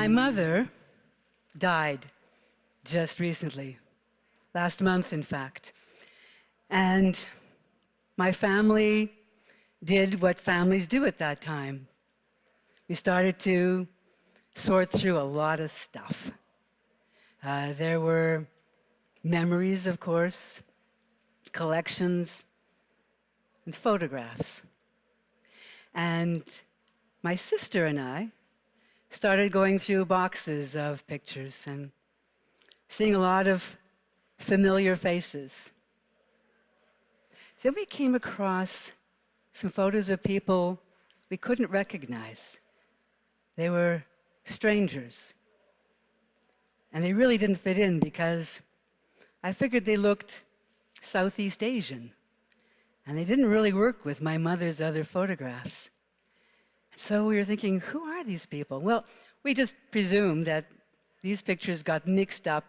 My mother died just recently, last month, in fact. And my family did what families do at that time. We started to sort through a lot of stuff. There were memories, of course, collections, and photographs. And my sister and I started going through boxes of pictures and seeing a lot of familiar faces. Then we came across some photos of people we couldn't recognize. They were strangers. And they really didn't fit in because I figured they looked Southeast Asian. And they didn't really work with my mother's other photographs. And so we were thinking, who are these people? Well, we just presumed that these pictures got mixed up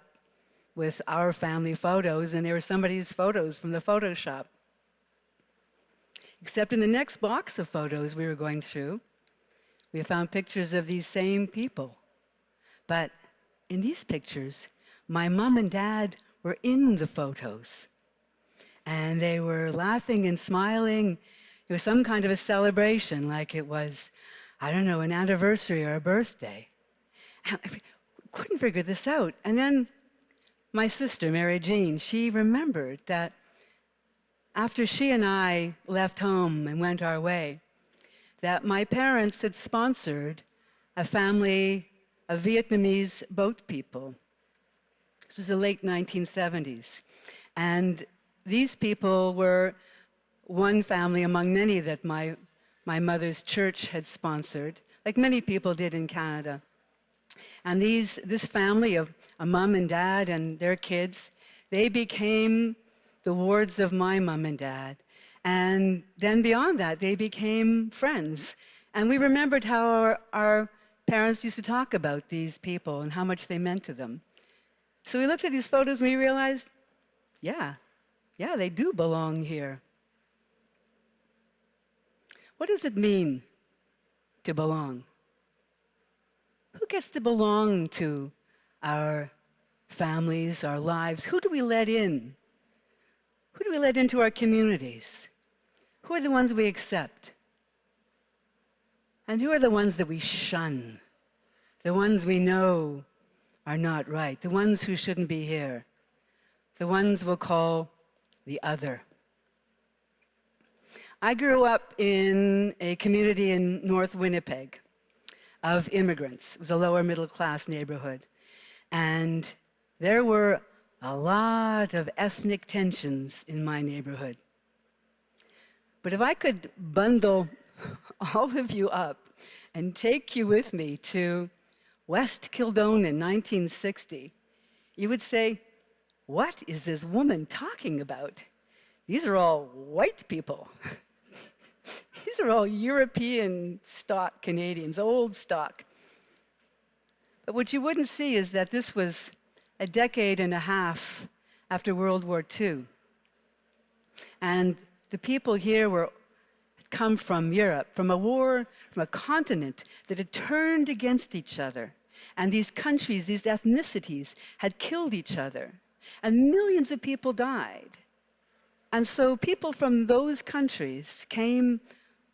with our family photos, and they were somebody's photos from the photo shop. Except in the next box of photos we were going through, we found pictures of these same people. But in these pictures, my mom and dad were in the photos. And they were laughing and smiling. It was some kind of a celebration, like it was, I don't know, an anniversary or a birthday. And I couldn't figure this out. And then my sister, Mary Jean, she remembered that after she and I left home and went our way, that my parents had sponsored a family of Vietnamese boat people. This was the late 1970s. And these people were one family among many that my mother's church had sponsored, like many people did in Canada. And this family of a mom and dad and their kids, they became the wards of my mom and dad. And then beyond that, they became friends. And we remembered how our parents used to talk about these people and how much they meant to them. So we looked at these photos and we realized, yeah, they do belong here. What does it mean to belong? Who gets to belong to our families, our lives? Who do we let in? Who do we let into our communities? Who are the ones we accept? And who are the ones that we shun? The ones we know are not right, the ones who shouldn't be here, the ones we'll call the other. I grew up in a community in North Winnipeg of immigrants. It was a lower middle class neighborhood. And there were a lot of ethnic tensions in my neighborhood. But if I could bundle all of you up and take you with me to West Kildone in 1960, you would say, what is this woman talking about? These are all white people. These are all European stock Canadians, old stock. But what you wouldn't see is that this was a decade and a half after World War II. And the people here had come from Europe, from a war, from a continent that had turned against each other. And these countries, these ethnicities, had killed each other. And millions of people died. And so people from those countries came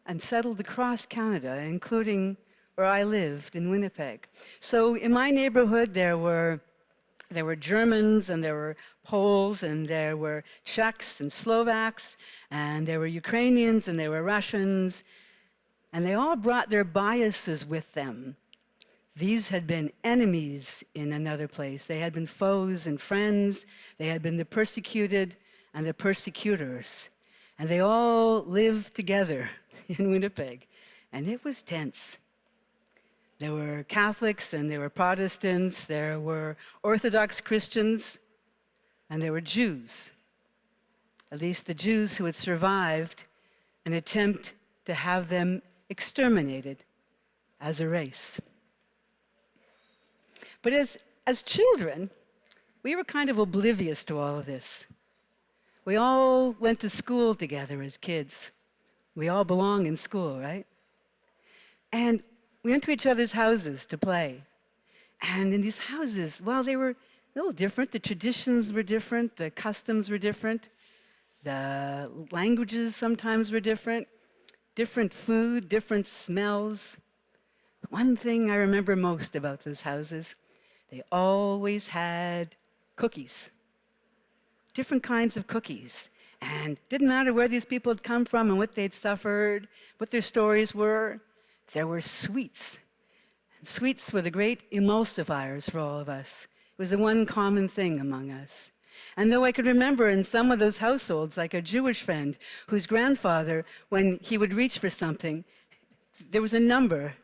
and settled across Canada, including where I lived in Winnipeg. So in my neighborhood, there were Germans, and there were Poles, and there were Czechs and Slovaks, and there were Ukrainians, and there were Russians, and they all brought their biases with them. These had been enemies in another place. They had been foes and friends. They had been the persecuted and the persecutors. And they all lived together in Winnipeg. And it was tense. There were Catholics and there were Protestants. There were Orthodox Christians. And there were Jews. At least the Jews who had survived an attempt to have them exterminated as a race. But as children, we were kind of oblivious to all of this. We all went to school together as kids. We all belong in school, right? And we went to each other's houses to play. And in these houses, well, they were a little different. The traditions were different. The customs were different. The languages sometimes were different. Different food, different smells. One thing I remember most about those houses, they always had cookies. Different kinds of cookies. And it didn't matter where these people had come from and what they'd suffered, what their stories were. There were sweets. And sweets were the great emulsifiers for all of us. It was the one common thing among us. And though I could remember in some of those households, like a Jewish friend whose grandfather, when he would reach for something, there was a number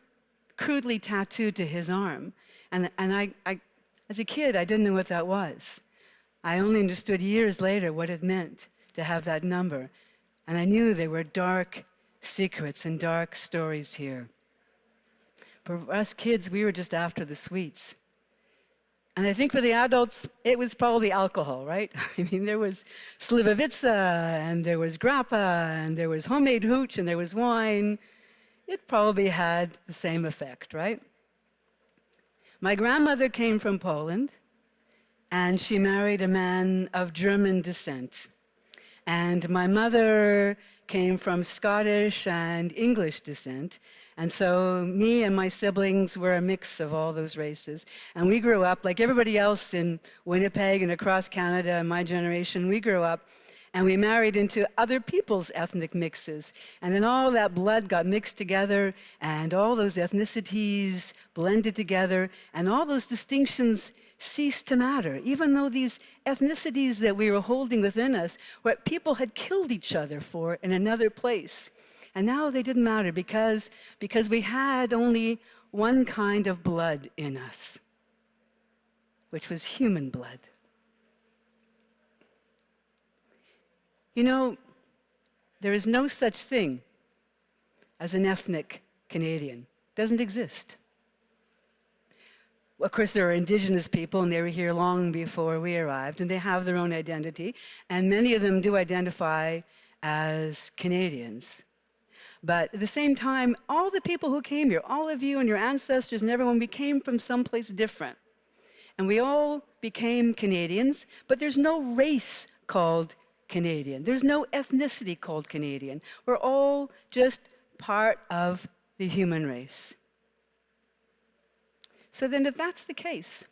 crudely tattooed to his arm. And I, as a kid, I didn't know what that was. I only understood years later what it meant to have that number. And I knew there were dark secrets and dark stories here. For us kids, we were just after the sweets. And I think for the adults, it was probably alcohol, right? I mean, there was slivovica, and there was grappa, and there was homemade hooch, and there was wine. It probably had the same effect, right? My grandmother came from Poland, and she married a man of German descent. And my mother came from Scottish and English descent. And so me and my siblings were a mix of all those races. And we grew up, like everybody else in Winnipeg and across Canada in my generation, we grew up and we married into other people's ethnic mixes. And then all that blood got mixed together, and all those ethnicities blended together, and all those distinctions ceased to matter, even though these ethnicities that we were holding within us, what people had killed each other for in another place. And now they didn't matter because we had only one kind of blood in us, which was human blood. You know, there is no such thing as an ethnic Canadian. It doesn't exist. Of course, there are Indigenous people, and they were here long before we arrived, and they have their own identity, and many of them do identify as Canadians. But at the same time, all the people who came here, all of you and your ancestors and everyone, we came from someplace different. And we all became Canadians, but there's no race called Canadian. There's no ethnicity called Canadian. We're all just part of the human race. So then if that's the case,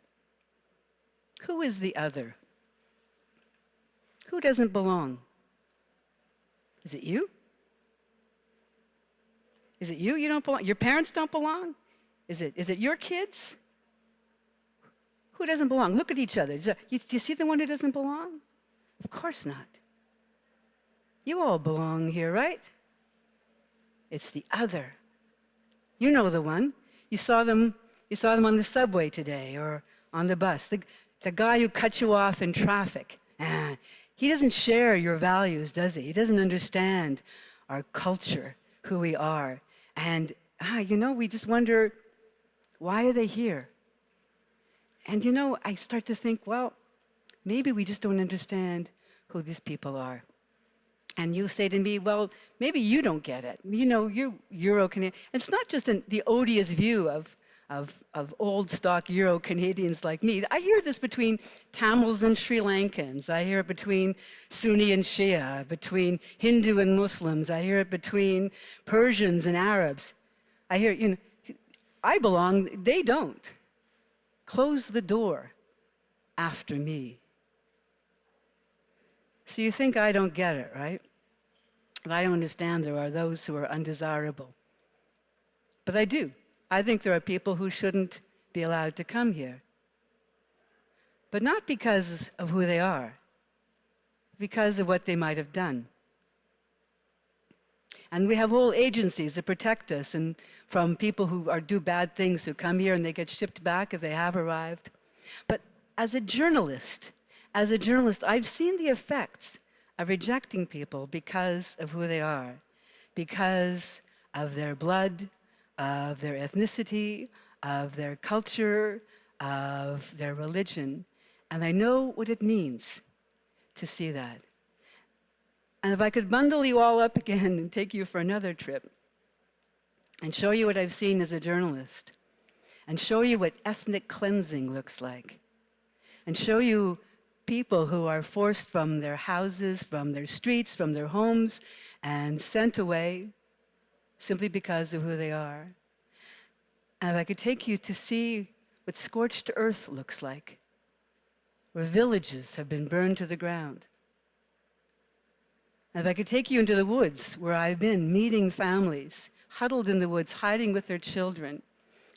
who is the other? Who doesn't belong? Is it you? Is it you? You don't belong? Your parents don't belong? Is it your kids? Who doesn't belong? Look at each other. Do you see the one who doesn't belong? Of course not. You all belong here, right? It's the other. You know the one. You saw them on the subway today or on the bus. The guy who cut you off in traffic. He doesn't share your values, does he? He doesn't understand our culture, who we are. And, we just wonder, why are they here? And, I start to think, well, maybe we just don't understand who these people are. And you say to me, well, maybe you don't get it. You're Euro-Canadian. It's not just the odious view of old stock Euro-Canadians like me. I hear this between Tamils and Sri Lankans. I hear it between Sunni and Shia, between Hindu and Muslims. I hear it between Persians and Arabs. I hear, I belong, they don't. Close the door after me. So you think I don't get it, right? I don't understand there are those who are undesirable. But I do. I think there are people who shouldn't be allowed to come here. But not because of who they are, because of what they might have done. And we have whole agencies that protect us and from people who do bad things, who come here and they get shipped back if they have arrived. But as a journalist, I've seen the effects of rejecting people because of who they are, because of their blood, of their ethnicity, of their culture, of their religion. And I know what it means to see that. And if I could bundle you all up again and take you for another trip and show you what I've seen as a journalist, and show you what ethnic cleansing looks like, and show you people who are forced from their houses, from their streets, from their homes, and sent away simply because of who they are. And if I could take you to see what scorched earth looks like, where villages have been burned to the ground. And if I could take you into the woods where I've been meeting families, huddled in the woods, hiding with their children,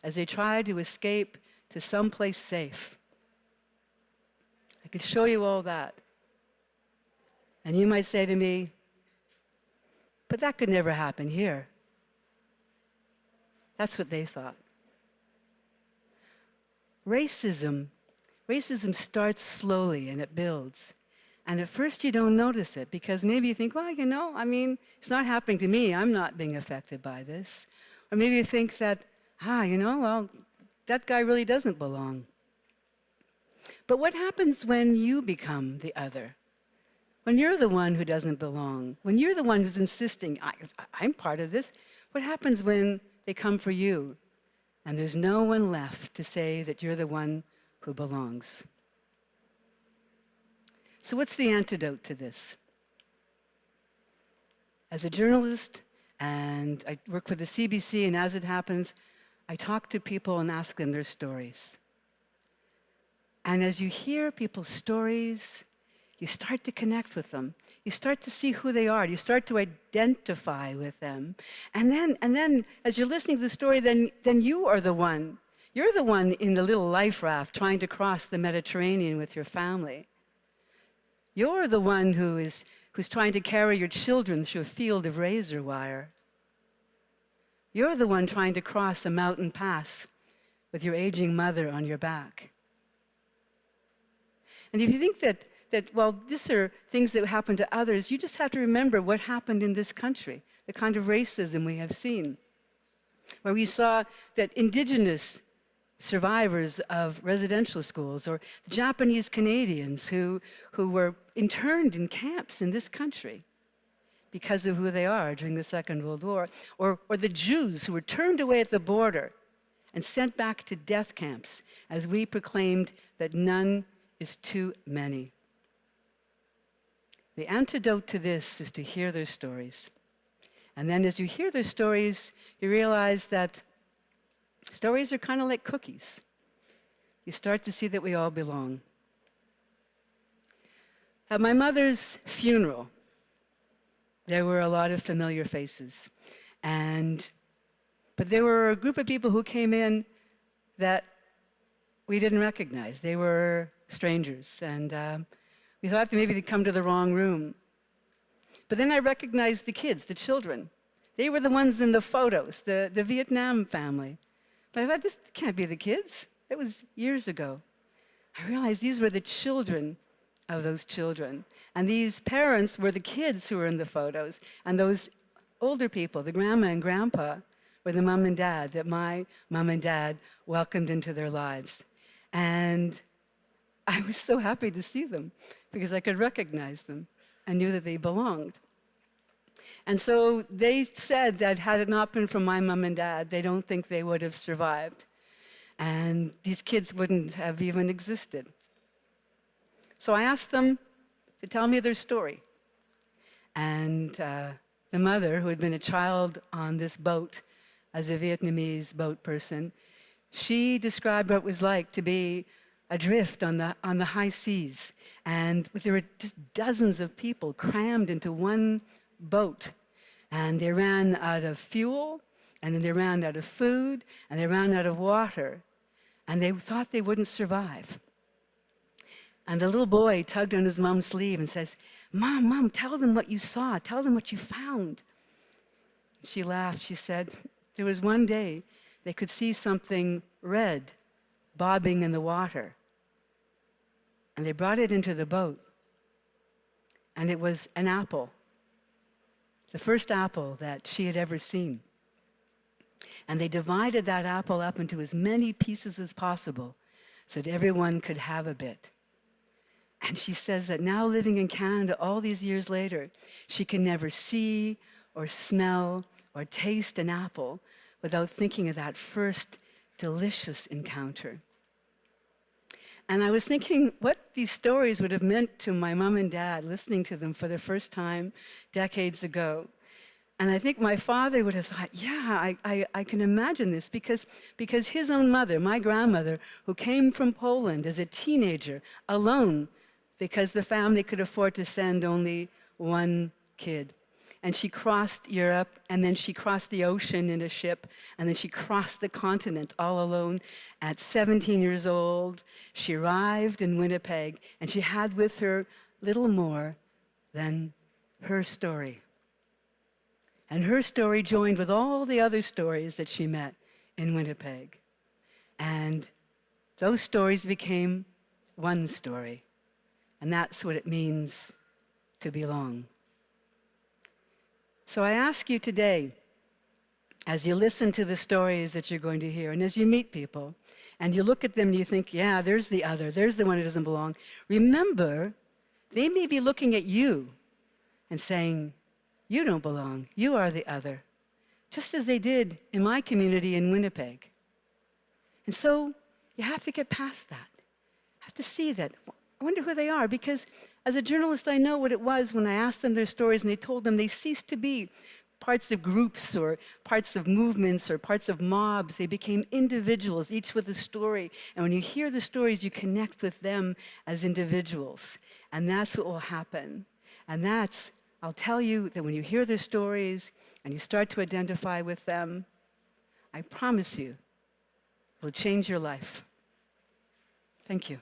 as they try to escape to someplace safe. I could show you all that. And you might say to me, but that could never happen here. That's what they thought. Racism starts slowly and it builds. And at first you don't notice it because maybe you think, well, it's not happening to me. I'm not being affected by this. Or maybe you think that, that guy really doesn't belong. But what happens when you become the other? When you're the one who doesn't belong? When you're the one who's insisting, I'm part of this? What happens when they come for you and there's no one left to say that you're the one who belongs? So what's the antidote to this? As a journalist, and I work for the CBC, and as it happens, I talk to people and ask them their stories. And as you hear people's stories, you start to connect with them. You start to see who they are. You start to identify with them. And then as you're listening to the story, then you are the one. You're the one in the little life raft trying to cross the Mediterranean with your family. You're the one who's trying to carry your children through a field of razor wire. You're the one trying to cross a mountain pass with your aging mother on your back. And if you think that these are things that happen to others, you just have to remember what happened in this country, the kind of racism we have seen, where we saw that indigenous survivors of residential schools, or the Japanese Canadians who were interned in camps in this country because of who they are during the Second World War, or the Jews who were turned away at the border and sent back to death camps as we proclaimed that none is too many. The antidote to this is to hear their stories. And then as you hear their stories, you realize that stories are kind of like cookies. You start to see that we all belong. At my mother's funeral, there were a lot of familiar faces. But there were a group of people who came in that we didn't recognize. They were strangers, and we thought that maybe they'd come to the wrong room. But then I recognized the kids, the children. They were the ones in the photos, the Vietnam family. But I thought, this can't be the kids. That was years ago. I realized these were the children of those children. And these parents were the kids who were in the photos. And those older people, the grandma and grandpa, were the mom and dad that my mom and dad welcomed into their lives. And I was so happy to see them because I could recognize them and knew that they belonged. And so they said that had it not been for my mom and dad, they don't think they would have survived. And these kids wouldn't have even existed. So I asked them to tell me their story. And the mother, who had been a child on this boat as a Vietnamese boat person, she described what it was like to be adrift on the high seas. And there were just dozens of people crammed into one boat. And they ran out of fuel, and then they ran out of food, and they ran out of water. And they thought they wouldn't survive. And the little boy tugged on his mom's sleeve and says, Mom, tell them what you saw. Tell them what you found. She laughed. She said, there was one day they could see something red bobbing in the water. And they brought it into the boat. And it was an apple. The first apple that she had ever seen. And they divided that apple up into as many pieces as possible so that everyone could have a bit. And she says that now living in Canada all these years later, she can never see or smell or taste an apple without thinking of that first delicious encounter. And I was thinking what these stories would have meant to my mom and dad listening to them for the first time decades ago. And I think my father would have thought, yeah, I can imagine this because his own mother, my grandmother, who came from Poland as a teenager, alone, because the family could afford to send only one kid. And she crossed Europe, and then she crossed the ocean in a ship, and then she crossed the continent all alone. At 17 years old, she arrived in Winnipeg, and she had with her little more than her story. And her story joined with all the other stories that she met in Winnipeg. And those stories became one story. And that's what it means to belong. So I ask you today, as you listen to the stories that you're going to hear, and as you meet people, and you look at them and you think, yeah, there's the other, there's the one who doesn't belong, remember, they may be looking at you and saying, you don't belong, you are the other, just as they did in my community in Winnipeg. And so you have to get past that. You have to see that. I wonder who they are, because as a journalist, I know what it was when I asked them their stories and they told them they ceased to be parts of groups or parts of movements or parts of mobs. They became individuals, each with a story. And when you hear the stories, you connect with them as individuals. And that's what will happen. And that's, I'll tell you that when you hear their stories and you start to identify with them, I promise you, it will change your life. Thank you.